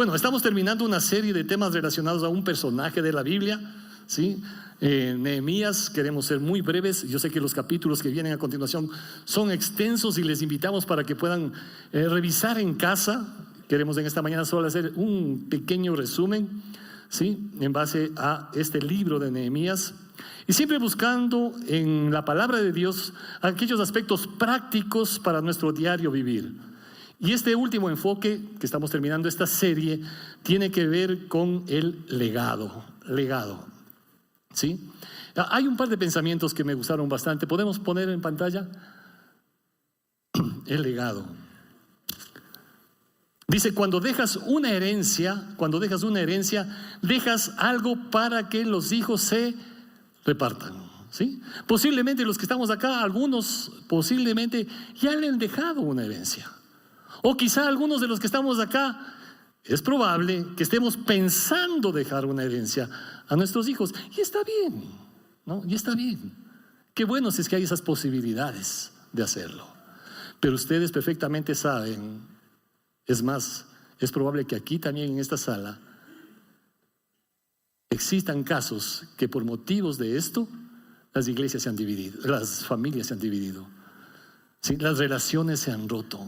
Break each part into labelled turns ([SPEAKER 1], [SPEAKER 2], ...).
[SPEAKER 1] Bueno, estamos terminando una serie de temas relacionados a un personaje de la Biblia, ¿sí? Nehemías. Queremos ser muy breves. Yo sé que los capítulos que vienen a continuación son extensos y les invitamos para que puedan revisar en casa. Queremos en esta mañana solo hacer un pequeño resumen, ¿sí? En base a este libro de Nehemías, y siempre buscando en la palabra de Dios aquellos aspectos prácticos para nuestro diario vivir. Y este último enfoque que estamos terminando esta serie tiene que ver con el legado, ¿sí? Hay un par de pensamientos que me gustaron bastante. ¿Podemos poner en pantalla? El legado. Dice, cuando dejas una herencia, dejas algo para que los hijos se repartan, ¿sí? Posiblemente los que estamos acá, algunos posiblemente ya le han dejado una herencia. O quizá algunos de los que estamos acá, es probable que estemos pensando dejar una herencia a nuestros hijos. Y está bien, ¿no? Y está bien. Qué bueno si es que hay esas posibilidades de hacerlo. Pero ustedes perfectamente saben, es más, es probable que aquí también en esta sala existan casos que por motivos de esto las iglesias se han dividido, las familias se han dividido, ¿sí? Las relaciones se han roto.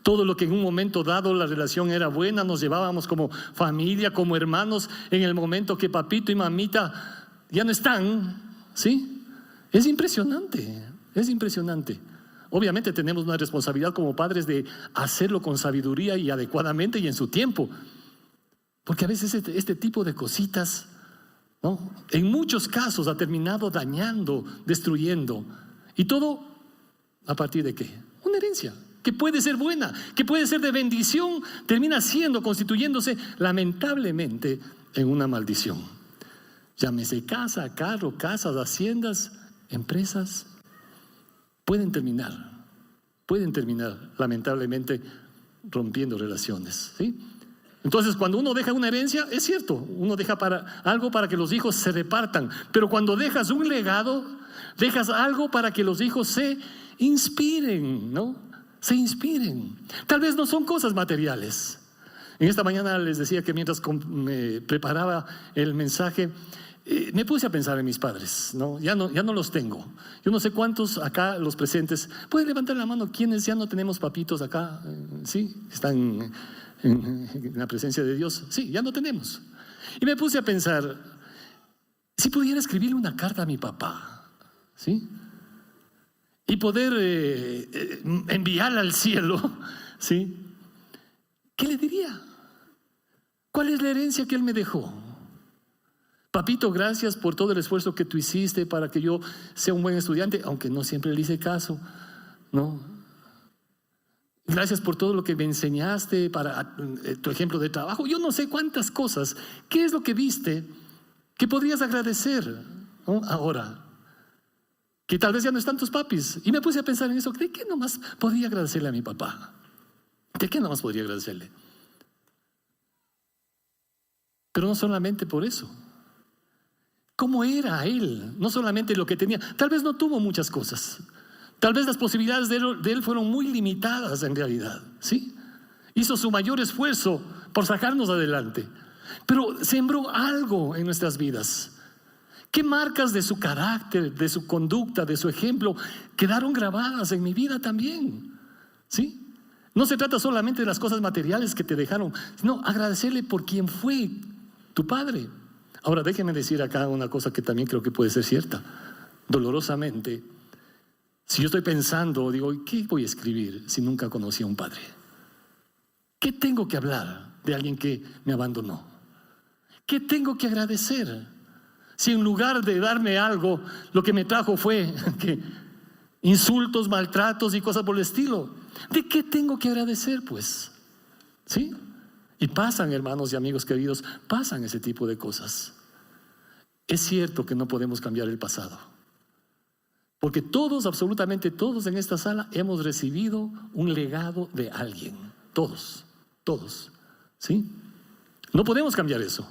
[SPEAKER 1] Todo lo que en un momento dado la relación era buena, nos llevábamos como familia, como hermanos, en el momento que papito y mamita ya no están, ¿sí? Es impresionante, es impresionante. Obviamente tenemos una responsabilidad como padres de hacerlo con sabiduría y adecuadamente y en su tiempo. Porque a veces este tipo de cositas, ¿no? En muchos casos ha terminado dañando, destruyendo. ¿Y todo a partir de qué? Una herencia que puede ser buena, que puede ser de bendición, termina constituyéndose lamentablemente en una maldición. Llámese casa, carro, casas, haciendas, empresas, pueden terminar lamentablemente rompiendo relaciones, ¿sí? Entonces, cuando uno deja una herencia, es cierto, uno deja algo para que los hijos se repartan, pero cuando dejas un legado, dejas algo para que los hijos se inspiren, ¿no? Se inspiren. Tal vez no son cosas materiales. En esta mañana les decía que mientras me preparaba el mensaje, me puse a pensar en mis padres, ¿no? Ya no los tengo. Yo no sé cuántos acá, los presentes, pueden levantar la mano quienes ya no tenemos papitos acá, ¿sí? Están en la presencia de Dios. Sí, ya no tenemos. Y me puse a pensar, si pudiera escribirle una carta a mi papá, ¿sí? Y poder enviarla al cielo, ¿sí? ¿Qué le diría? ¿Cuál es la herencia que él me dejó? Papito, gracias por todo el esfuerzo que tú hiciste para que yo sea un buen estudiante, aunque no siempre le hice caso, ¿no? Gracias por todo lo que me enseñaste para tu ejemplo de trabajo. Yo no sé cuántas cosas. ¿Qué es lo que viste que podrías agradecer, ¿no? Ahora que tal vez ya no están tus papis? Y me puse a pensar en eso. ¿De qué nomás podría agradecerle a mi papá? ¿De qué nomás podría agradecerle? Pero no solamente por eso. ¿Cómo era él? No solamente lo que tenía. Tal vez no tuvo muchas cosas. Tal vez las posibilidades de él fueron muy limitadas en realidad, ¿sí? Hizo su mayor esfuerzo por sacarnos adelante. Pero sembró algo en nuestras vidas. ¿Qué marcas de su carácter, de su conducta, de su ejemplo quedaron grabadas en mi vida también? ¿Sí? No se trata solamente de las cosas materiales que te dejaron, sino agradecerle por quien fue tu padre. Ahora déjenme decir acá una cosa que también creo que puede ser cierta. Dolorosamente, si yo estoy pensando, digo, ¿qué voy a escribir si nunca conocí a un padre? ¿Qué tengo que hablar de alguien que me abandonó? ¿Qué tengo que agradecer? Si en lugar de darme algo, lo que me trajo fue insultos, maltratos y cosas por el estilo. ¿De qué tengo que agradecer, pues? ¿Sí? Y pasan, hermanos y amigos queridos, pasan ese tipo de cosas. Es cierto que no podemos cambiar el pasado, porque todos, absolutamente todos en esta sala hemos recibido un legado de alguien. Todos, ¿sí? No podemos cambiar eso,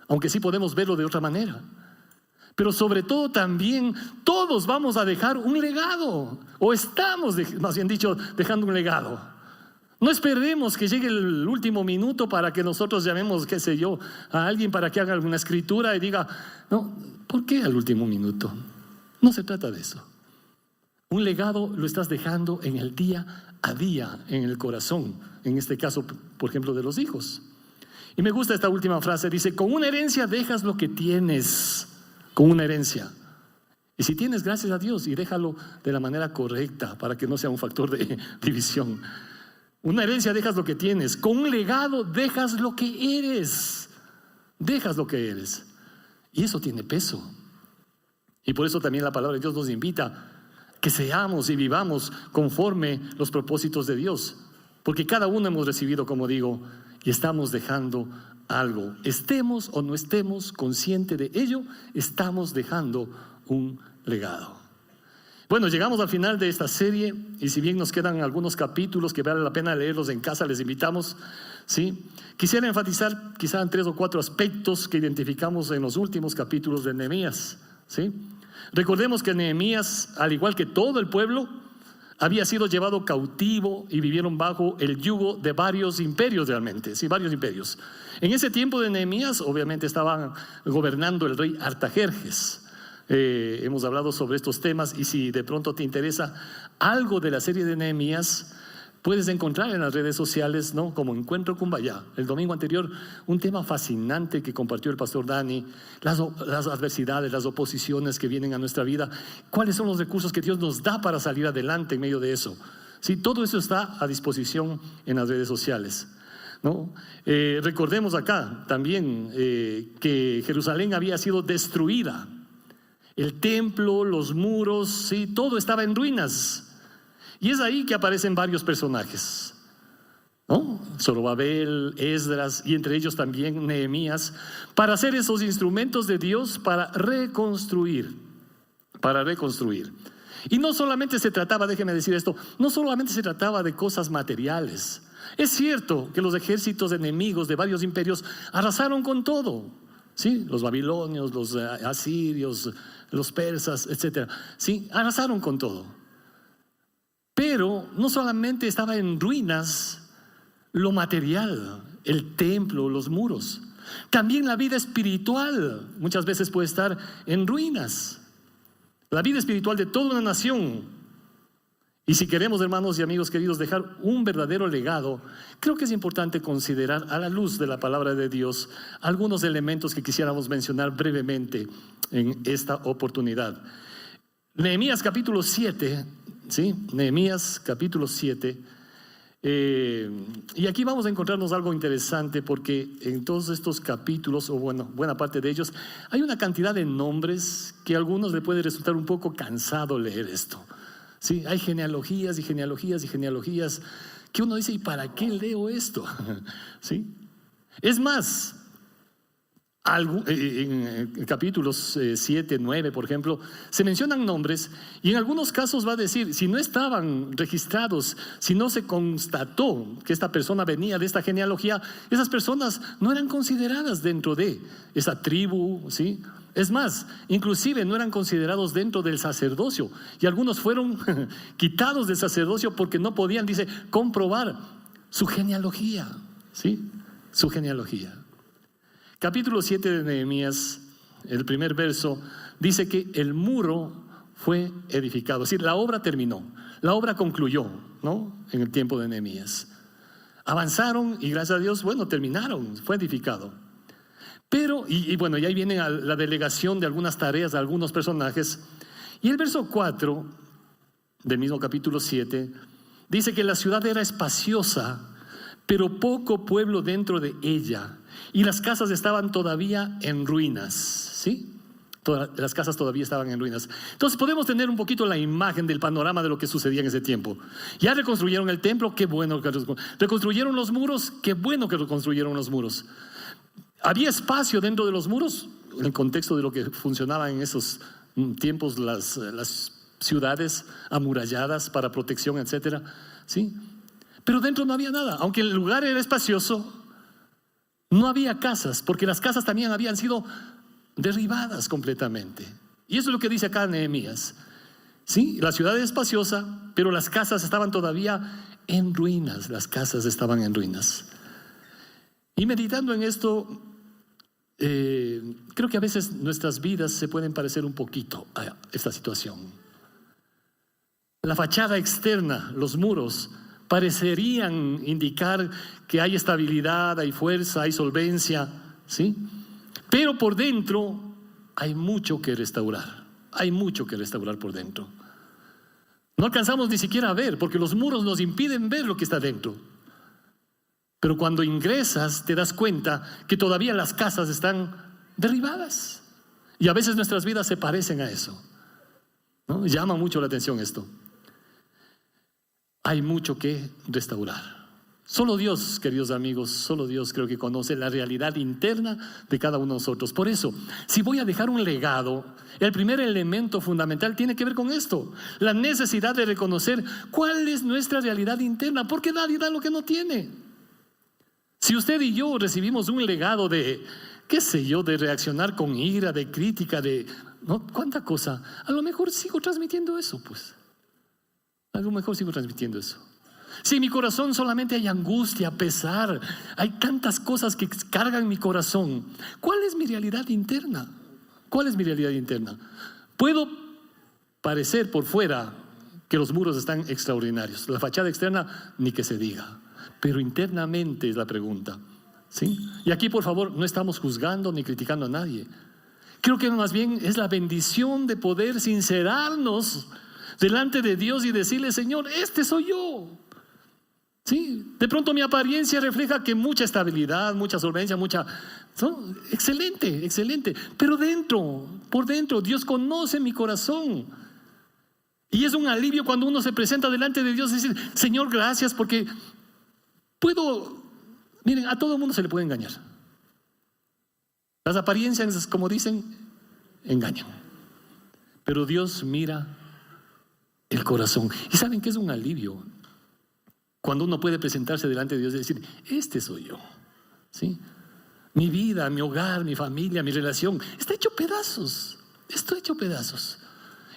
[SPEAKER 1] aunque sí podemos verlo de otra manera. Pero sobre todo también todos vamos a dejar un legado, o estamos, más bien dicho, dejando un legado. No esperemos que llegue el último minuto para que nosotros llamemos, qué sé yo, a alguien para que haga alguna escritura y diga, no, ¿por qué al último minuto? No se trata de eso. Un legado lo estás dejando en el día a día, en el corazón, en este caso, por ejemplo, de los hijos. Y me gusta esta última frase, dice, con una herencia dejas lo que tienes, con una herencia. Y si tienes, gracias a Dios, y déjalo de la manera correcta para que no sea un factor de división. Una herencia dejas lo que tienes, con un legado dejas lo que eres, dejas lo que eres. Y eso tiene peso. Y por eso también la palabra de Dios nos invita que seamos y vivamos conforme los propósitos de Dios. Porque cada uno hemos recibido, como digo, y estamos dejando algo. Estemos o no estemos conscientes de ello, estamos dejando un legado. Bueno, llegamos al final de esta serie y si bien nos quedan algunos capítulos que vale la pena leerlos en casa, les invitamos, ¿sí? Quisiera enfatizar quizá en 3 o 4 aspectos que identificamos en los últimos capítulos de Nehemías, ¿sí? Recordemos que Nehemías, al igual que todo el pueblo, había sido llevado cautivo y vivieron bajo el yugo de varios imperios realmente, sí, varios imperios. En ese tiempo de Nehemías, obviamente estaban gobernando el rey Artajerjes. Hemos hablado sobre estos temas y si de pronto te interesa algo de la serie de Nehemías, puedes encontrar en las redes sociales, ¿no? Como Encuentro Cumbayá, el domingo anterior, un tema fascinante que compartió el pastor Dani, las adversidades, las oposiciones que vienen a nuestra vida, cuáles son los recursos que Dios nos da para salir adelante en medio de eso. Sí, todo eso está a disposición en las redes sociales, ¿no? Recordemos acá también que Jerusalén había sido destruida. El templo, los muros, sí, todo estaba en ruinas. Y es ahí que aparecen varios personajes, ¿no? Zorobabel, Esdras y entre ellos también Nehemías, para hacer esos instrumentos de Dios para reconstruir. Y no solamente se trataba, déjeme decir esto, no solamente se trataba de cosas materiales. Es cierto que los ejércitos enemigos de varios imperios arrasaron con todo. Sí, los babilonios, los asirios, los persas, etcétera. Sí, arrasaron con todo. Pero no solamente estaba en ruinas lo material, el templo, los muros. También la vida espiritual muchas veces puede estar en ruinas. La vida espiritual de toda una nación. Y si queremos, hermanos y amigos queridos, dejar un verdadero legado, creo que es importante considerar a la luz de la palabra de Dios algunos elementos que quisiéramos mencionar brevemente en esta oportunidad. Nehemías capítulo 7, ¿sí? Nehemías capítulo 7. Y aquí vamos a encontrarnos algo interesante porque en todos estos capítulos, o bueno, buena parte de ellos, hay una cantidad de nombres que a algunos les puede resultar un poco cansado leer esto. Sí, hay genealogías y genealogías y genealogías que uno dice, ¿y para qué leo esto? ¿Sí? Es más, en capítulos 7, 9, por ejemplo, se mencionan nombres y en algunos casos va a decir, si no estaban registrados, si no se constató que esta persona venía de esta genealogía, esas personas no eran consideradas dentro de esa tribu, ¿sí? Es más, inclusive no eran considerados dentro del sacerdocio y algunos fueron quitados del sacerdocio porque no podían, dice, comprobar su genealogía, ¿sí? Su genealogía. Capítulo 7 de Nehemías, el primer verso, dice que el muro fue edificado, es decir, la obra terminó, la obra concluyó, ¿no? En el tiempo de Nehemías. Avanzaron y gracias a Dios, bueno, terminaron, fue edificado. Pero, y bueno, y ahí viene la delegación de algunas tareas de algunos personajes. Y el verso 4 del mismo capítulo 7 dice que la ciudad era espaciosa, pero poco pueblo dentro de ella. Y las casas estaban todavía en ruinas, ¿sí? Las casas todavía estaban en ruinas. Entonces podemos tener un poquito la imagen del panorama de lo que sucedía en ese tiempo. Ya reconstruyeron el templo, qué bueno que reconstruyeron los muros, qué bueno que reconstruyeron los muros. ¿Había espacio dentro de los muros? En el contexto de lo que funcionaba en esos tiempos las ciudades amuralladas para protección, etcétera, ¿sí? Pero dentro no había nada. Aunque el lugar era espacioso, no había casas, porque las casas también habían sido derribadas completamente. Y eso es lo que dice acá Nehemías. Sí, la ciudad es espaciosa, pero las casas estaban todavía en ruinas. Las casas estaban en ruinas. Y meditando en esto, creo que a veces nuestras vidas se pueden parecer un poquito a esta situación. La fachada externa, los muros, parecerían indicar que hay estabilidad, hay fuerza, hay solvencia, ¿sí? Pero por dentro hay mucho que restaurar. Hay mucho que restaurar por dentro. No alcanzamos ni siquiera a ver, porque los muros nos impiden ver lo que está dentro. Pero cuando ingresas te das cuenta que todavía las casas están derribadas. Y a veces nuestras vidas se parecen a eso, ¿no? Llama mucho la atención esto. Hay mucho que restaurar. Solo Dios, queridos amigos, solo Dios creo que conoce la realidad interna de cada uno de nosotros. Por eso, si voy a dejar un legado, el primer elemento fundamental tiene que ver con esto: la necesidad de reconocer cuál es nuestra realidad interna, porque nadie da lo que no tiene. Si usted y yo recibimos un legado de, qué sé yo, de reaccionar con ira, de crítica, de, ¿no?, cuánta cosa, a lo mejor sigo transmitiendo eso, pues. A lo mejor sigo transmitiendo eso. Si en mi corazón solamente hay angustia, pesar, hay tantas cosas que cargan mi corazón, ¿cuál es mi realidad interna? ¿Cuál es mi realidad interna? Puedo parecer por fuera que los muros están extraordinarios, la fachada externa ni que se diga, pero internamente es la pregunta, ¿sí? Y aquí, por favor, no estamos juzgando ni criticando a nadie. Creo que más bien es la bendición de poder sincerarnos delante de Dios y decirle: Señor, este soy yo. Sí, de pronto mi apariencia refleja que mucha estabilidad, mucha solvencia, excelente, excelente. Pero por dentro, Dios conoce mi corazón. Y es un alivio cuando uno se presenta delante de Dios y dice: Señor, gracias, porque miren, a todo el mundo se le puede engañar. Las apariencias, como dicen, engañan. Pero Dios mira el corazón. ¿Y saben qué es un alivio? Cuando uno puede presentarse delante de Dios y decir: este soy yo, ¿sí? Mi vida, mi hogar, mi familia, mi relación está hecho pedazos. Estoy hecho pedazos.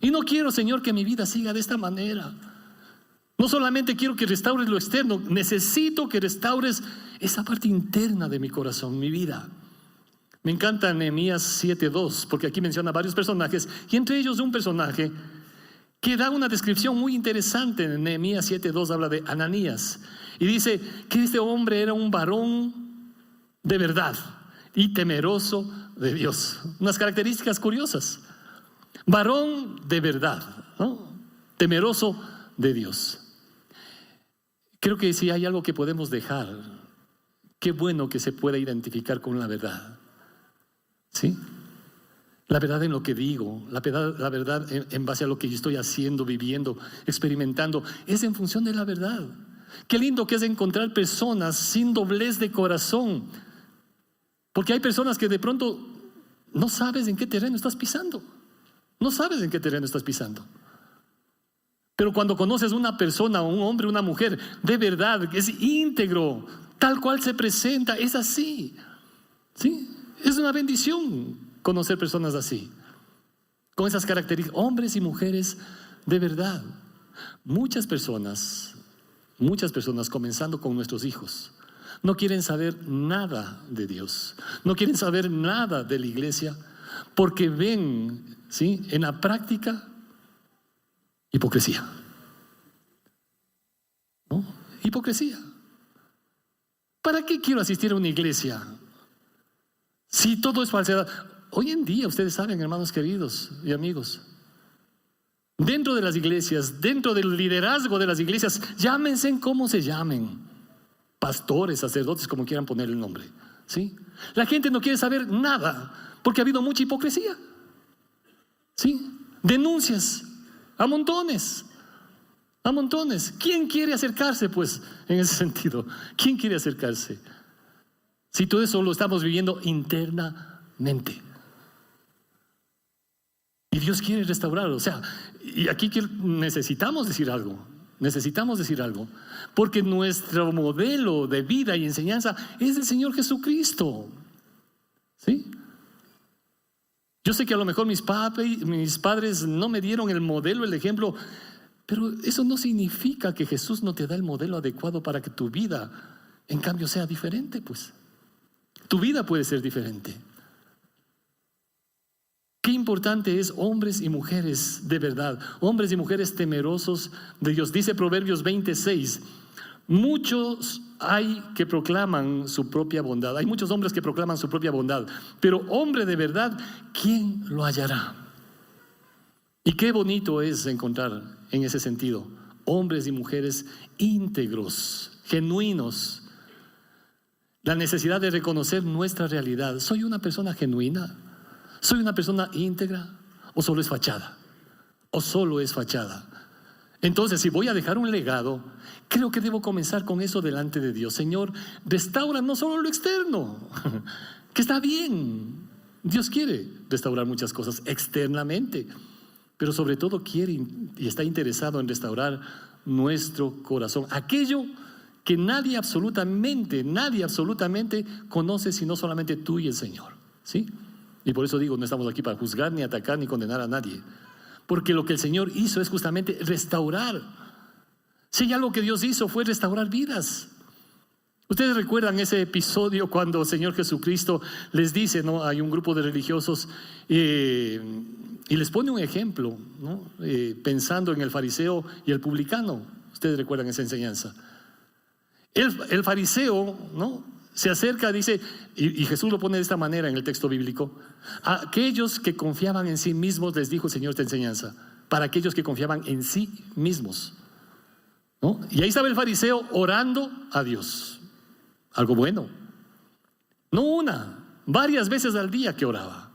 [SPEAKER 1] Y no quiero, Señor, que mi vida siga de esta manera. No solamente quiero que restaures lo externo, necesito que restaures esa parte interna de mi corazón, mi vida. Me encanta Nehemías 7:2, porque aquí menciona varios personajes, y entre ellos un personaje que da una descripción muy interesante. En Nehemías 7:2 habla de Ananías y dice que este hombre era un varón de verdad y temeroso de Dios. Unas características curiosas: varón de verdad, ¿no?, temeroso de Dios. Creo que si hay algo que podemos dejar, qué bueno que se pueda identificar con la verdad, ¿sí? La verdad en lo que digo, la verdad en base a lo que yo estoy haciendo, viviendo, experimentando, es en función de la verdad. Qué lindo que es encontrar personas sin doblez de corazón, porque hay personas que de pronto no sabes en qué terreno estás pisando. No sabes en qué terreno estás pisando. Pero cuando conoces una persona, un hombre, una mujer, de verdad, es íntegro, tal cual se presenta, es así, ¿sí? Es una bendición conocer personas así, con esas características, hombres y mujeres de verdad. Muchas personas, comenzando con nuestros hijos, no quieren saber nada de Dios, no quieren saber nada de la iglesia, porque ven, ¿sí?, en la práctica hipocresía, ¿no? Hipocresía. ¿Para qué quiero asistir a una iglesia si todo es falsedad? Hoy en día, ustedes saben, hermanos queridos y amigos, dentro de las iglesias, dentro del liderazgo de las iglesias, llámense como se llamen, pastores, sacerdotes, como quieran poner el nombre, ¿sí? La gente no quiere saber nada porque ha habido mucha hipocresía, ¿sí? Denuncias a montones, a montones. ¿Quién quiere acercarse, pues, en ese sentido? ¿Quién quiere acercarse? Si todo eso lo estamos viviendo internamente. Y Dios quiere restaurarlo. O sea, y aquí necesitamos decir algo. Necesitamos decir algo. Porque nuestro modelo de vida y enseñanza es el Señor Jesucristo, ¿sí? Yo sé que a lo mejor mis padres no me dieron el modelo, el ejemplo, pero eso no significa que Jesús no te da el modelo adecuado para que tu vida, en cambio, sea diferente, pues. Tu vida puede ser diferente. Qué importante es hombres y mujeres de verdad, hombres y mujeres temerosos de Dios. Dice Proverbios 26, muchos hay que proclaman su propia bondad. Hay muchos hombres que proclaman su propia bondad, pero hombre de verdad, ¿quién lo hallará? Y qué bonito es encontrar en ese sentido hombres y mujeres íntegros, genuinos. La necesidad de reconocer nuestra realidad. ¿Soy una persona genuina? ¿Soy una persona íntegra? ¿O solo es fachada? ¿O solo es fachada? Entonces, si voy a dejar un legado, creo que debo comenzar con eso delante de Dios. Señor, restaura no solo lo externo, que está bien. Dios quiere restaurar muchas cosas externamente, pero sobre todo quiere y está interesado en restaurar nuestro corazón. Aquello que nadie absolutamente conoce sino solamente tú y el Señor, ¿sí? Y por eso digo, no estamos aquí para juzgar, ni atacar, ni condenar a nadie. Porque lo que el Señor hizo es justamente restaurar. Si hay algo que Dios hizo fue restaurar vidas. Ustedes recuerdan ese episodio cuando el Señor Jesucristo les dice, ¿no? Hay un grupo de religiosos y les pone un ejemplo, ¿no? Pensando en el fariseo y el publicano. Ustedes recuerdan esa enseñanza. El fariseo, ¿no? Se acerca, dice, y Jesús lo pone de esta manera en el texto bíblico: a aquellos que confiaban en sí mismos, les dijo el Señor esta enseñanza, para aquellos que confiaban en sí mismos, ¿no? Y ahí estaba el fariseo orando a Dios, algo bueno, no una, varias veces al día que oraba,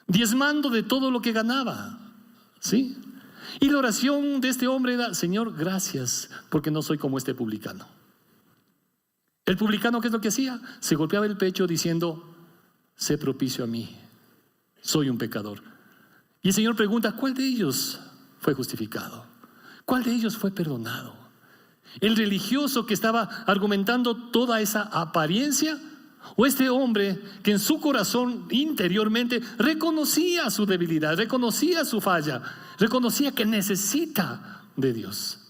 [SPEAKER 1] diezmando de todo lo que ganaba, ¿sí? Y la oración de este hombre era: Señor, gracias, porque no soy como este publicano. El publicano, ¿qué es lo que hacía? Se golpeaba el pecho diciendo: sé propicio a mí, soy un pecador. Y el Señor pregunta: ¿cuál de ellos fue justificado? ¿Cuál de ellos fue perdonado? ¿El religioso que estaba argumentando toda esa apariencia? ¿O este hombre que en su corazón interiormente reconocía su debilidad, reconocía su falla, reconocía que necesita de Dios?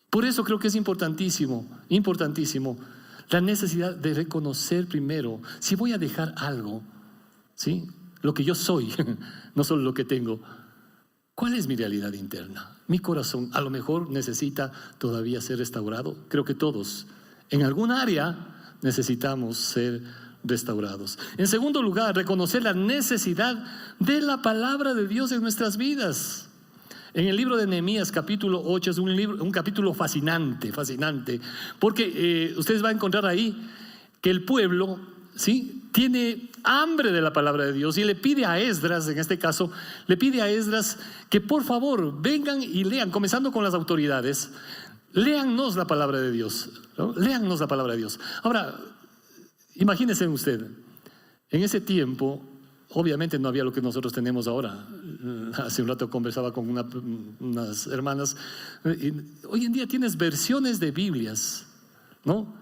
[SPEAKER 1] Por eso creo que es importantísimo la necesidad de reconocer primero, si voy a dejar algo, ¿sí? Lo que yo soy, no solo lo que tengo. ¿Cuál es mi realidad interna? Mi corazón a lo mejor necesita todavía ser restaurado. Creo que todos, en algún área, necesitamos ser restaurados. En segundo lugar, reconocer la necesidad de la palabra de Dios en nuestras vidas. En el libro de Nehemías capítulo 8 es un capítulo fascinante, porque ustedes van a encontrar ahí que el pueblo, ¿sí?, tiene hambre de la palabra de Dios y le pide a Esdras, en este caso, le pide a Esdras que por favor vengan y lean, comenzando con las autoridades, léannos la palabra de Dios, ¿no? Léannos la palabra de Dios. Ahora, imagínense usted, en ese tiempo obviamente no había lo que nosotros tenemos ahora. Hace un rato conversaba con unas hermanas. Hoy en día tienes versiones de Biblias, ¿no?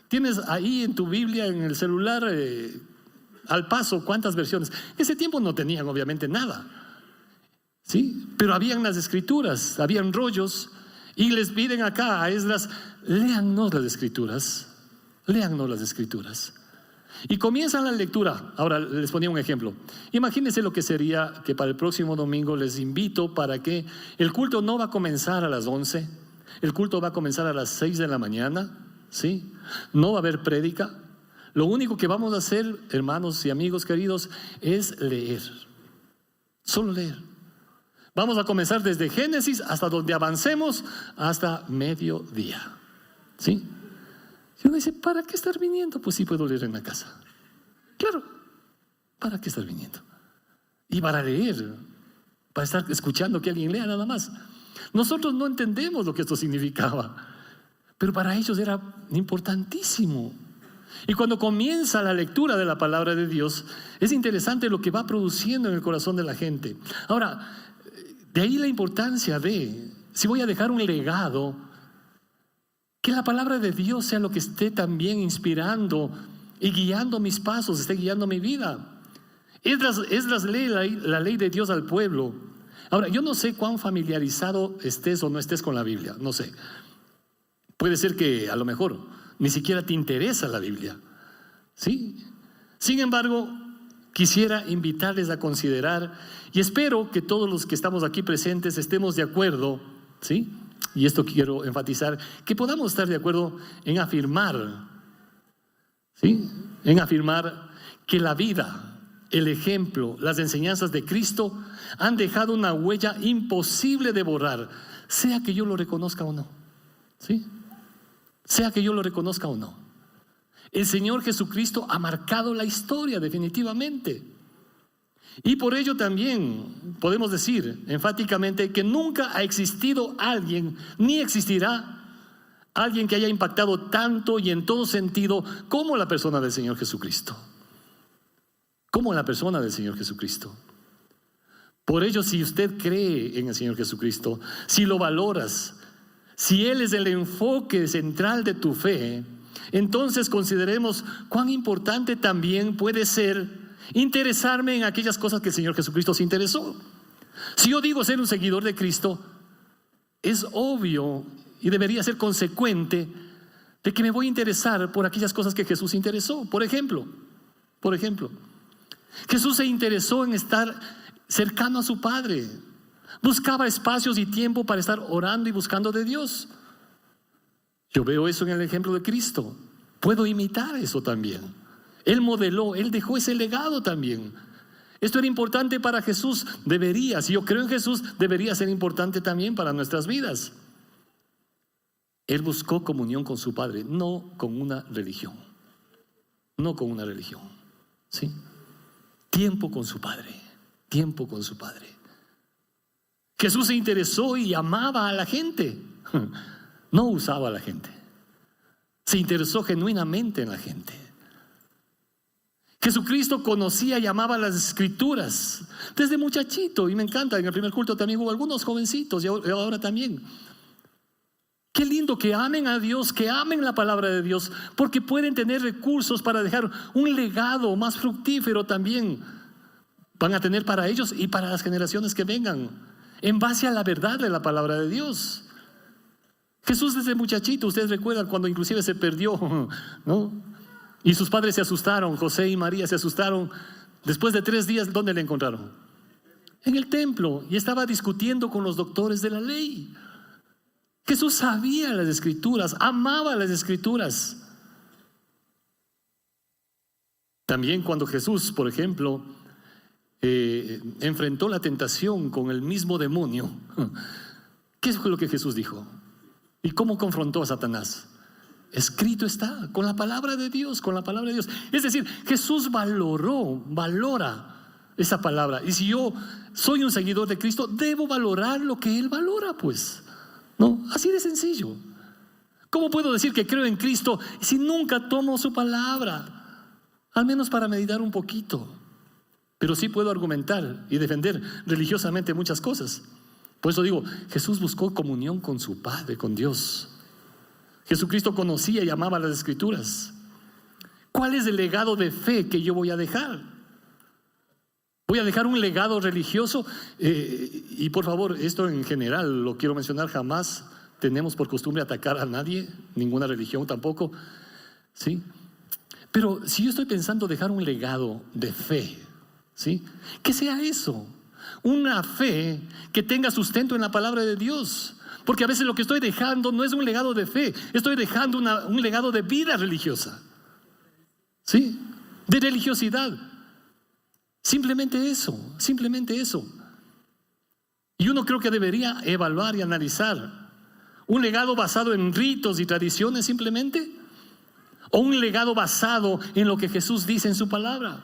[SPEAKER 1] Tienes ahí en tu Biblia, en el celular, al paso, ¿cuántas versiones? En ese tiempo no tenían obviamente nada, ¿sí? Pero habían las escrituras, habían rollos, y les piden acá a Esdras: léannos las escrituras, léannos las escrituras. Y comienzan la lectura. Ahora les ponía un ejemplo. Imagínense lo que sería que para el próximo domingo les invito para que el culto no va a comenzar a las 11, el culto va a comenzar a las 6 de la mañana, ¿sí? No va a haber prédica. Lo único que vamos a hacer, hermanos y amigos queridos, es leer. Solo leer. Vamos a comenzar desde Génesis hasta donde avancemos, hasta mediodía, ¿sí? Y uno dice: ¿para qué estar viniendo? Pues sí, puedo leer en la casa. Claro, ¿para qué estar viniendo? Y para leer, para estar escuchando que alguien lea nada más. Nosotros no entendemos lo que esto significaba, pero para ellos era importantísimo. Y cuando comienza la lectura de la palabra de Dios, es interesante lo que va produciendo en el corazón de la gente. Ahora, de ahí la importancia de, si voy a dejar un legado, que la palabra de Dios sea lo que esté también inspirando y guiando mis pasos, esté guiando mi vida. Esdras lee la ley de Dios al pueblo. Ahora, yo no sé cuán familiarizado estés o no estés con la Biblia, no sé. Puede ser que a lo mejor ni siquiera te interesa la Biblia, ¿sí? Sin embargo, quisiera invitarles a considerar, y espero que todos los que estamos aquí presentes estemos de acuerdo, ¿sí? Y esto quiero enfatizar, que podamos estar de acuerdo en afirmar, ¿sí? En afirmar que la vida, el ejemplo, las enseñanzas de Cristo han dejado una huella imposible de borrar, sea que yo lo reconozca o no, ¿sí? Sea que yo lo reconozca o no. El Señor Jesucristo ha marcado la historia definitivamente. Y por ello también podemos decir enfáticamente que nunca ha existido alguien, ni existirá alguien que haya impactado tanto y en todo sentido como la persona del Señor Jesucristo. Como la persona del Señor Jesucristo. Por ello, si usted cree en el Señor Jesucristo, si lo valoras, si Él es el enfoque central de tu fe, entonces consideremos cuán importante también puede ser interesarme en aquellas cosas que el Señor Jesucristo se interesó. Si yo digo ser un seguidor de Cristo, es obvio y debería ser consecuente de que me voy a interesar por aquellas cosas que Jesús se interesó. Por ejemplo, Jesús se interesó en estar cercano a su Padre. Buscaba espacios y tiempo para estar orando y buscando de Dios. Yo veo eso en el ejemplo de Cristo. Puedo imitar eso también. Él modeló, Él dejó ese legado también. Esto era importante para Jesús. Debería, si yo creo en Jesús, debería ser importante también para nuestras vidas. Él buscó comunión con su Padre, no con una religión. No con una religión, ¿sí? Tiempo con su Padre, tiempo con su Padre. Jesús se interesó y amaba a la gente. No usaba a la gente. Se interesó genuinamente en la gente. Jesucristo conocía y amaba las Escrituras desde muchachito, y me encanta, en el primer culto también hubo algunos jovencitos y ahora también. Qué lindo que amen a Dios, que amen la palabra de Dios, porque pueden tener recursos para dejar un legado más fructífero también. Van a tener para ellos y para las generaciones que vengan, en base a la verdad de la palabra de Dios. Jesús desde muchachito, ustedes recuerdan cuando inclusive se perdió, ¿no? Y sus padres se asustaron, José y María se asustaron. Después de 3 días, ¿dónde le encontraron? En el templo, y estaba discutiendo con los doctores de la ley. Jesús sabía las Escrituras, amaba las Escrituras. También cuando Jesús, por ejemplo, enfrentó la tentación con el mismo demonio, ¿qué fue lo que Jesús dijo? ¿Y cómo confrontó a Satanás? Escrito está, con la palabra de Dios, con la palabra de Dios. Es decir, Jesús valora esa palabra. Y si yo soy un seguidor de Cristo, debo valorar lo que Él valora, pues. No, así de sencillo. ¿Cómo puedo decir que creo en Cristo si nunca tomo su palabra? Al menos para meditar un poquito. Pero sí puedo argumentar y defender religiosamente muchas cosas. Por eso digo, Jesús buscó comunión con su Padre, con Dios. Jesucristo conocía y amaba las Escrituras. ¿Cuál es el legado de fe que yo voy a dejar? ¿Voy a dejar un legado religioso? Y por favor, esto en general lo quiero mencionar, jamás tenemos por costumbre atacar a nadie, ninguna religión tampoco, ¿sí? Pero si yo estoy pensando dejar un legado de fe, ¿sí? Que sea eso, una fe que tenga sustento en la palabra de Dios. Porque a veces lo que estoy dejando no es un legado de fe, estoy dejando un legado de vida religiosa, ¿sí? De religiosidad. Simplemente eso. Y uno creo que debería evaluar y analizar un legado basado en ritos y tradiciones simplemente, o un legado basado en lo que Jesús dice en su palabra.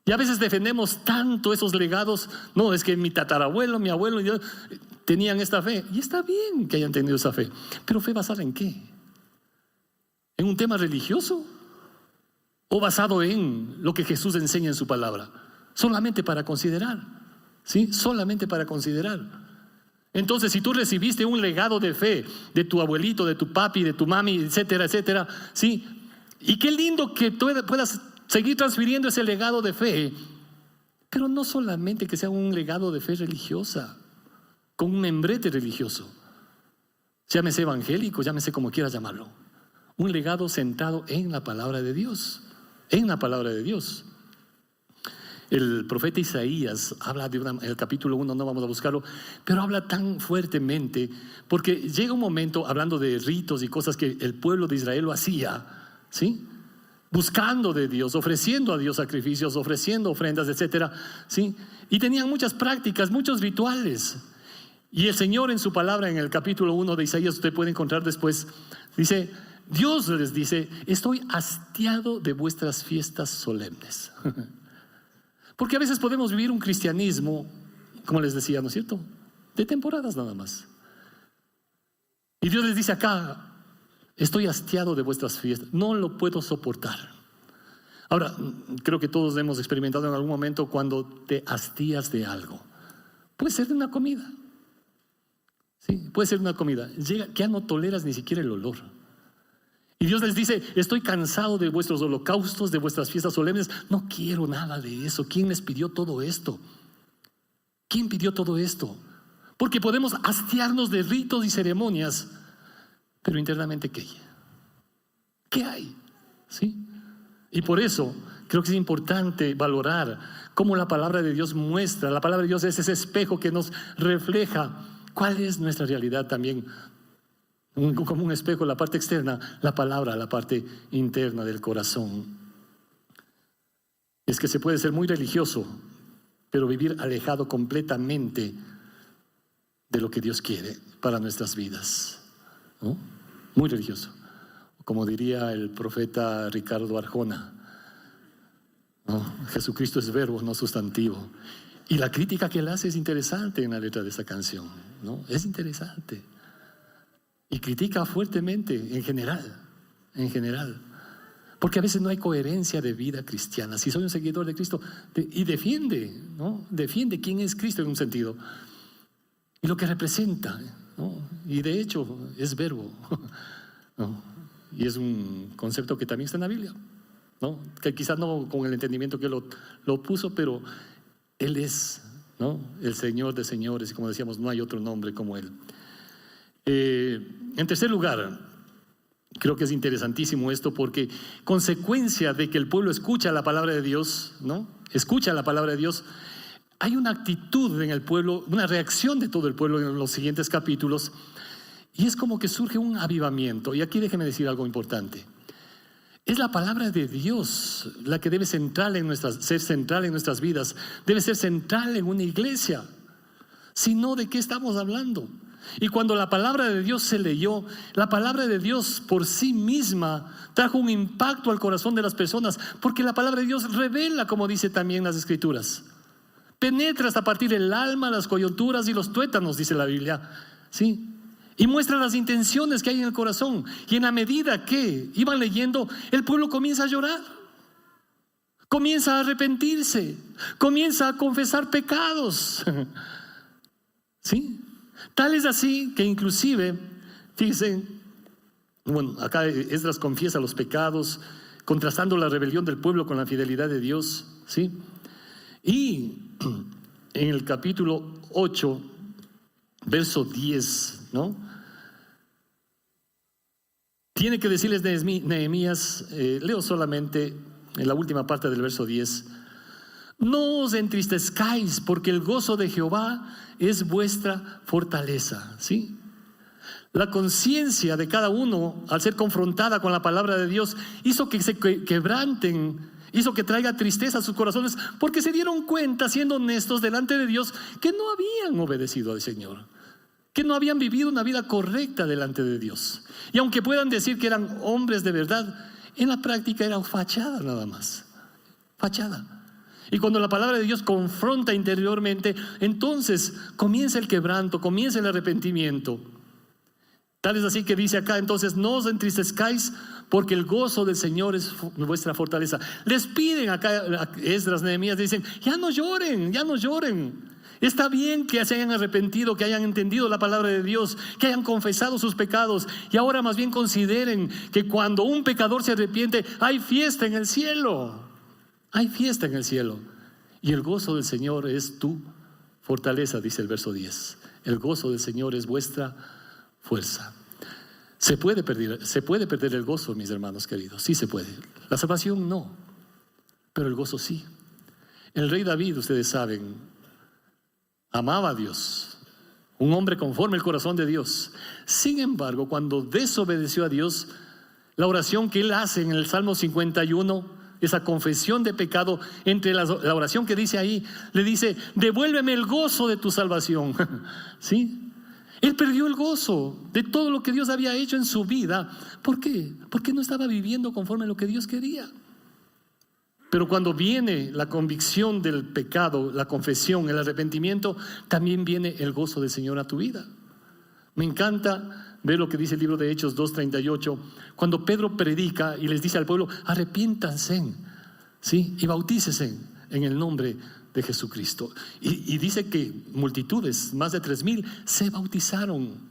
[SPEAKER 1] Y a veces defendemos tanto esos legados. No, es que mi tatarabuelo, mi abuelo y yo tenían esta fe. Y está bien que hayan tenido esa fe. Pero ¿fe basada en qué? ¿En un tema religioso? ¿O basado en lo que Jesús enseña en su palabra? Solamente para considerar, ¿sí? Solamente para considerar. Entonces, si tú recibiste un legado de fe de tu abuelito, de tu papi, de tu mami, etcétera, etcétera, ¿sí? Y qué lindo que tú puedas seguir transfiriendo ese legado de fe, pero no solamente que sea un legado de fe religiosa, con un membrete religioso, llámese evangélico, llámese como quieras llamarlo, un legado centrado en la palabra de Dios, en la palabra de Dios. El profeta Isaías habla en el capítulo 1, no vamos a buscarlo, pero habla tan fuertemente, porque llega un momento, hablando de ritos y cosas que el pueblo de Israel lo hacía, ¿sí? Buscando de Dios, ofreciendo a Dios sacrificios, ofreciendo ofrendas, etcétera, ¿sí? Y tenían muchas prácticas, muchos rituales. Y el Señor en su palabra, en el capítulo 1 de Isaías, usted puede encontrar después, dice, Dios les dice, estoy hastiado de vuestras fiestas solemnes. Porque a veces podemos vivir un cristianismo, como les decía, ¿no es cierto?, de temporadas nada más. Y Dios les dice acá, estoy hastiado de vuestras fiestas, no lo puedo soportar. Ahora, creo que todos hemos experimentado en algún momento cuando te hastías de algo. Puede ser de una comida. Sí, puede ser una comida. Llega que ya no toleras ni siquiera el olor. Y Dios les dice, estoy cansado de vuestros holocaustos, de vuestras fiestas solemnes. No quiero nada de eso. ¿Quién les pidió todo esto? ¿Quién pidió todo esto? Porque podemos hastiarnos de ritos y ceremonias, pero internamente ¿qué hay? ¿Qué hay? ¿Sí? Y por eso creo que es importante valorar cómo la palabra de Dios muestra. La palabra de Dios es ese espejo que nos refleja cuál es nuestra realidad también. Como un espejo, la parte externa, la palabra, la parte interna del corazón. Es que se puede ser muy religioso, pero vivir alejado completamente de lo que Dios quiere para nuestras vidas, ¿no? Muy religioso. Como diría el profeta Ricardo Arjona, ¿no? Jesucristo es verbo, no sustantivo. Y la crítica que él hace es interesante en la letra de esa canción, ¿no? Es interesante. Y critica fuertemente en general. Porque a veces no hay coherencia de vida cristiana. Si soy un seguidor de Cristo, y defiende, ¿no? Defiende quién es Cristo en un sentido. Y lo que representa, ¿no? Y de hecho es verbo, ¿no? Y es un concepto que también está en la Biblia, ¿no? Que quizás no con el entendimiento que lo puso, pero Él es, ¿no?, el Señor de señores. Y como decíamos, no hay otro nombre como Él. En tercer lugar, creo que es interesantísimo esto, porque consecuencia de que el pueblo escucha la palabra de Dios, ¿no? Escucha la palabra de Dios, hay una actitud en el pueblo, una reacción de todo el pueblo en los siguientes capítulos, y es como que surge un avivamiento. Y aquí déjeme decir algo importante. Es la palabra de Dios la que debe ser central en nuestras vidas, debe ser central en una iglesia. Si no, ¿de qué estamos hablando? Y cuando la palabra de Dios se leyó, la palabra de Dios por sí misma trajo un impacto al corazón de las personas, porque la palabra de Dios revela, como dice también las Escrituras, penetra hasta partir el alma, las coyunturas y los tuétanos, dice la Biblia, ¿sí? Y muestra las intenciones que hay en el corazón. Y en la medida que iban leyendo, el pueblo comienza a llorar, comienza a arrepentirse, comienza a confesar pecados, ¿sí? Tal es así que inclusive, fíjense, bueno, acá Esdras confiesa los pecados, contrastando la rebelión del pueblo con la fidelidad de Dios, ¿sí? Y en el capítulo 8, verso 10, ¿no?, tiene que decirles Nehemías, leo solamente en la última parte del verso 10, no os entristezcáis, porque el gozo de Jehová es vuestra fortaleza, ¿sí? La conciencia de cada uno, al ser confrontada con la palabra de Dios, hizo que se quebranten, hizo que traiga tristeza a sus corazones, porque se dieron cuenta, siendo honestos delante de Dios, que no habían obedecido al Señor, que no habían vivido una vida correcta delante de Dios. Y aunque puedan decir que eran hombres de verdad, en la práctica era fachada nada más, fachada. Y cuando la palabra de Dios confronta interiormente, entonces comienza el quebranto, comienza el arrepentimiento. Tal es así que dice acá, entonces no os entristezcáis, porque el gozo del Señor es vuestra fortaleza. Les piden acá a Esdras, Nehemías, dicen, ya no lloren, ya no lloren. Está bien que se hayan arrepentido, que hayan entendido la palabra de Dios, que hayan confesado sus pecados, y ahora más bien consideren que cuando un pecador se arrepiente, hay fiesta en el cielo. Hay fiesta en el cielo. Y el gozo del Señor es tu fortaleza, dice el verso 10. El gozo del Señor es vuestra fuerza. Se puede perder el gozo, mis hermanos queridos. Sí se puede. La salvación no, pero el gozo sí. El rey David, ustedes saben, amaba a Dios, un hombre conforme al corazón de Dios. Sin embargo, cuando desobedeció a Dios, la oración que él hace en el Salmo 51, esa confesión de pecado, entre la oración que dice ahí, le dice: devuélveme el gozo de tu salvación. ¿Sí? Él perdió el gozo de todo lo que Dios había hecho en su vida. ¿Por qué? Porque no estaba viviendo conforme a lo que Dios quería. Pero cuando viene la convicción del pecado, la confesión, el arrepentimiento, también viene el gozo del Señor a tu vida. Me encanta ver lo que dice el libro de Hechos 2:38, cuando Pedro predica y les dice al pueblo: arrepiéntanse, ¿sí? Y bautícese en el nombre de Jesucristo. Y dice que multitudes, más de 3,000, se bautizaron.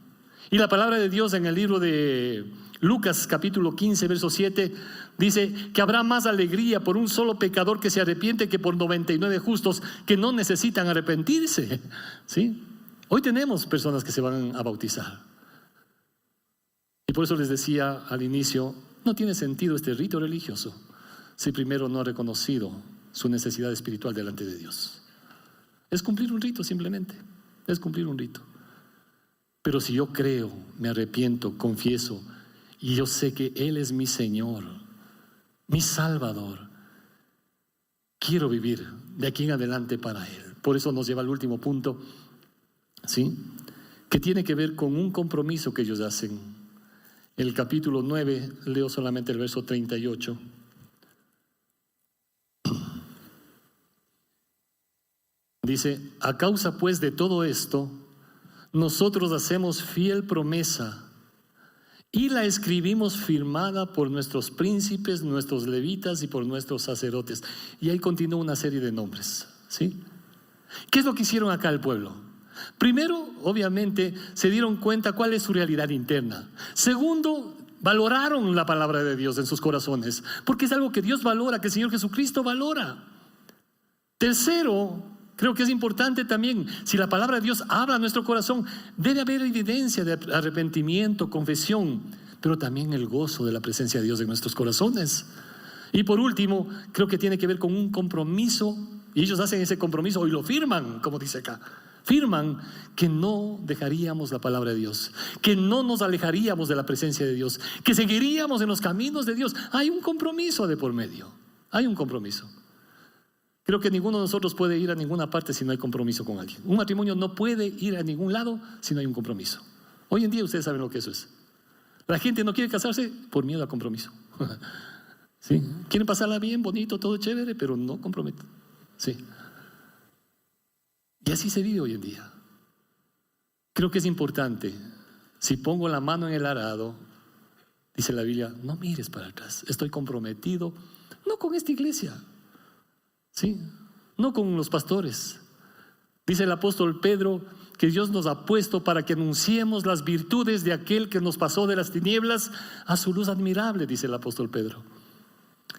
[SPEAKER 1] Y la palabra de Dios en el libro de Lucas capítulo 15 verso 7 dice que habrá más alegría por un solo pecador que se arrepiente que por 99 justos que no necesitan arrepentirse. ¿Sí? Hoy tenemos personas que se van a bautizar. Y por eso les decía al inicio, no tiene sentido este rito religioso si primero no ha reconocido su necesidad espiritual delante de Dios. Es cumplir un rito simplemente, es cumplir un rito. Pero si yo creo, me arrepiento, confieso, y yo sé que Él es mi Señor, mi Salvador, quiero vivir de aquí en adelante para Él. Por eso nos lleva al último punto, ¿sí? Que tiene que ver con un compromiso que ellos hacen. En el capítulo 9, leo solamente el verso 38. Dice: a causa pues de todo esto, nosotros hacemos fiel promesa y la escribimos firmada por nuestros príncipes, nuestros levitas y por nuestros sacerdotes. Y ahí continúa una serie de nombres, ¿sí? ¿Qué es lo que hicieron acá el pueblo? Primero, obviamente, se dieron cuenta cuál es su realidad interna. Segundo, valoraron la palabra de Dios en sus corazones, porque es algo que Dios valora, que el Señor Jesucristo valora. Tercero, creo que es importante también, si la palabra de Dios habla a nuestro corazón, debe haber evidencia de arrepentimiento, confesión, pero también el gozo de la presencia de Dios en nuestros corazones. Y por último, creo que tiene que ver con un compromiso, y ellos hacen ese compromiso y lo firman, como dice acá. Firman que no dejaríamos la palabra de Dios, que no nos alejaríamos de la presencia de Dios, que seguiríamos en los caminos de Dios. Hay un compromiso de por medio, hay un compromiso. Creo que ninguno de nosotros puede ir a ninguna parte si no hay compromiso con alguien. Un matrimonio no puede ir a ningún lado si no hay un compromiso. Hoy en día ustedes saben lo que eso es. La gente no quiere casarse por miedo a compromiso. ¿Sí? Quieren pasarla bien, bonito, todo chévere, pero no comprometen. Sí. Y así se vive hoy en día. Creo que es importante, si pongo la mano en el arado, dice la Biblia, no mires para atrás. Estoy comprometido, no con esta iglesia, ¿sí? No con los pastores. Dice el apóstol Pedro que Dios nos ha puesto para que anunciemos las virtudes de aquel que nos pasó de las tinieblas a su luz admirable, dice el apóstol Pedro.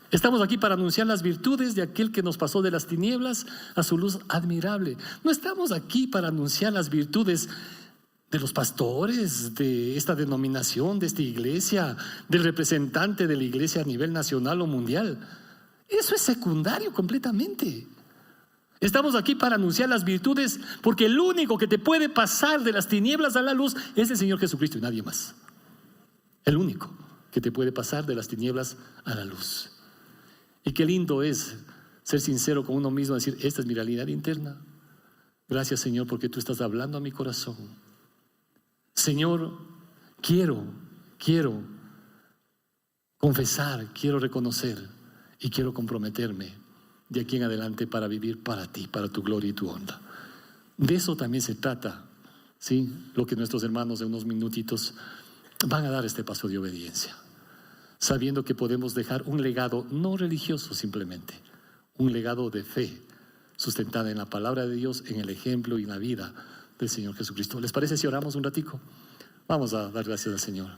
[SPEAKER 1] Estamos aquí para anunciar las virtudes de aquel que nos pasó de las tinieblas a su luz admirable. No estamos aquí para anunciar las virtudes de los pastores, de esta denominación, de esta iglesia, del representante de la iglesia a nivel nacional o mundial. Eso es secundario completamente. Estamos aquí para anunciar las virtudes, porque el único que te puede pasar de las tinieblas a la luz es el Señor Jesucristo y nadie más. El único que te puede pasar de las tinieblas a la luz. Y qué lindo es ser sincero con uno mismo, decir, esta es mi realidad interna. Gracias, Señor, porque tú estás hablando a mi corazón. Señor, quiero confesar, quiero reconocer y quiero comprometerme de aquí en adelante para vivir para ti, para tu gloria y tu honra. De eso también se trata, ¿sí? Lo que nuestros hermanos de unos minutitos van a dar este paso de obediencia, sabiendo que podemos dejar un legado no religioso simplemente, un legado de fe sustentada en la palabra de Dios, en el ejemplo y en la vida del Señor Jesucristo. ¿Les parece si oramos un ratico? Vamos a dar gracias al Señor.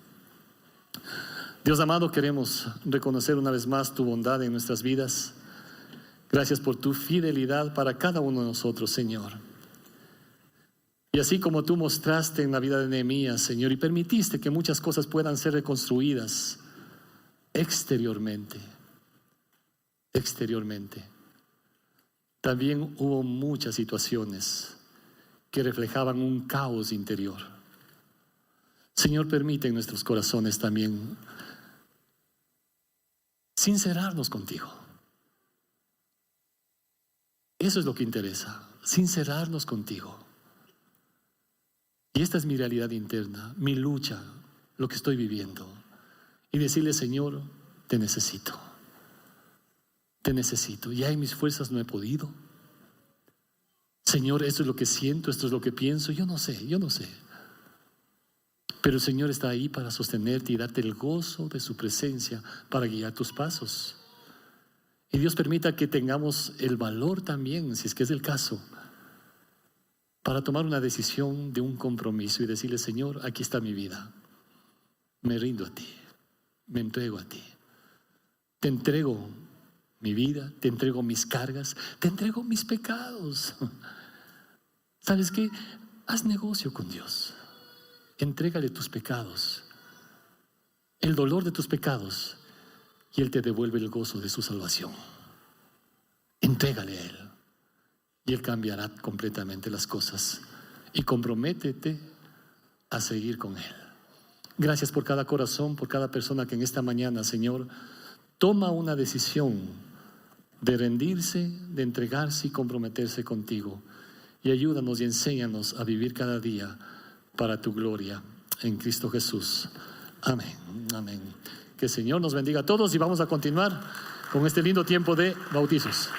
[SPEAKER 1] Dios amado, queremos reconocer una vez más tu bondad en nuestras vidas. Gracias por tu fidelidad para cada uno de nosotros, Señor. Y así como tú mostraste en la vida de Nehemías, Señor, y permitiste que muchas cosas puedan ser reconstruidas exteriormente, también hubo muchas situaciones que reflejaban un caos interior. Señor, permite en nuestros corazones también sincerarnos contigo. Eso es lo que interesa, sincerarnos contigo. Y esta es mi realidad interna, mi lucha, lo que estoy viviendo. Y decirle, Señor, te necesito. Ya en mis fuerzas no he podido. Señor, esto es lo que siento, esto es lo que pienso. Yo no sé. Pero el Señor está ahí para sostenerte y darte el gozo de su presencia para guiar tus pasos. Y Dios permita que tengamos el valor también, si es que es el caso, para tomar una decisión de un compromiso y decirle, Señor, aquí está mi vida. Me rindo a ti, me entrego a ti. Te entrego mi vida, te entrego mis cargas, te entrego mis pecados. ¿Sabes qué? Haz negocio con Dios. Entrégale tus pecados, el dolor de tus pecados, y Él te devuelve el gozo de su salvación. Entrégale a Él y Él cambiará completamente las cosas. Y comprométete a seguir con Él. Gracias por cada corazón, por cada persona que en esta mañana, Señor, toma una decisión de rendirse, de entregarse y comprometerse contigo. Y ayúdanos y enséñanos a vivir cada día para tu gloria en Cristo Jesús. Amén. Que el Señor nos bendiga a todos y vamos a continuar con este lindo tiempo de bautizos.